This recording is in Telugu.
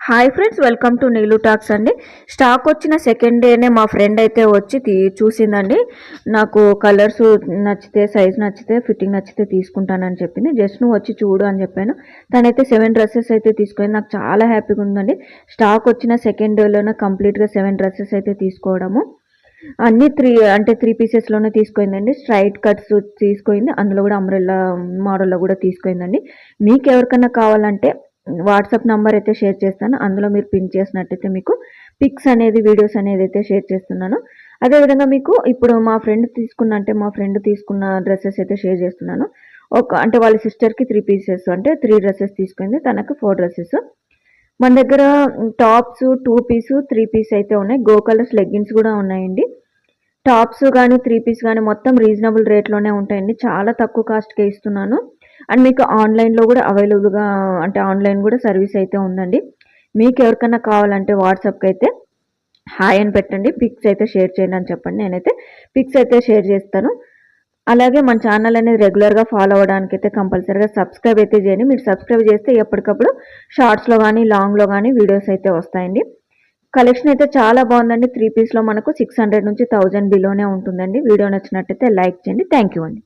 Hi friends, welcome to Neelu talks అండి. స్టాక్ వచ్చిన సెకండ్ డేనే మా ఫ్రెండ్ అయితే వచ్చి చూసిందండి. నాకు కలర్స్ నచ్చితే, సైజ్ నచ్చితే, ఫిట్టింగ్ నచ్చితే తీసుకుంటానని చెప్పింది. జస్ట్ నువ్వు వచ్చి చూడు అని చెప్పాను. తనైతే 7 డ్రెస్సెస్ అయితే తీసుకుంది. నాకు చాలా హ్యాపీగా ఉందండి. స్టాక్ వచ్చిన సెకండ్ డేలోనే కంప్లీట్గా 7 డ్రెస్సెస్ అయితే తీసుకోవడము. అన్ని త్రీ పీసెస్లోనే తీసుకుందండి. స్ట్రైట్ కట్స్ తీసుకుంది, అందులో కూడా అంబ్రెల్లా మోడల్లో కూడా తీసుకుందండి. మీకు ఎవరికైనా కావాలంటే వాట్సాప్ నంబర్ అయితే షేర్ చేస్తాను. అందులో మీరు పిన్ చేసినట్టయితే మీకు పిక్స్ అనేది, వీడియోస్ అనేది అయితే షేర్ చేస్తున్నాను. అదేవిధంగా మీకు ఇప్పుడు మా ఫ్రెండ్ తీసుకున్న డ్రెస్సెస్ అయితే షేర్ చేస్తున్నాను. అంటే వాళ్ళ సిస్టర్కి 3 పీసెస్, అంటే 3 డ్రెస్సెస్ తీసుకుంది, తనకు 4 డ్రెస్సెస్. మన దగ్గర టాప్స్ 2 పీస్, 3 పీస్ అయితే ఉన్నాయి. గో కలర్స్ లెగ్గిన్స్ కూడా ఉన్నాయండి. టాప్స్ కానీ 3 పీస్ కానీ మొత్తం రీజనబుల్ రేట్లోనే ఉంటాయండి. చాలా తక్కువ కాస్ట్కే ఇస్తున్నాను. అండ్ మీకు ఆన్లైన్లో కూడా అవైలబుల్గా, అంటే ఆన్లైన్ కూడా సర్వీస్ అయితే ఉందండి. మీకు ఎవరికైనా కావాలంటే వాట్సాప్కి అయితే హాయ్ అని పెట్టండి, పిక్స్ అయితే షేర్ చేయండి అని చెప్పండి. నేనైతే పిక్స్ అయితే షేర్ చేస్తాను. అలాగే మన ఛానల్ అనేది రెగ్యులర్గా ఫాలో అవ్వడానికి అయితే కంపల్సరీగా సబ్స్క్రైబ్ అయితే చేయండి. మీరు సబ్స్క్రైబ్ చేస్తే ఎప్పటికప్పుడు షార్ట్స్లో కానీ లాంగ్లో కానీ వీడియోస్ అయితే వస్తాయండి. కలెక్షన్ అయితే చాలా బాగుందండి. 3 పీస్లో మనకు 600 నుంచి 1000 బిలోనే ఉంటుందండి. వీడియో నచ్చినట్టయితే లైక్ చేయండి. థ్యాంక్ యూ అండి.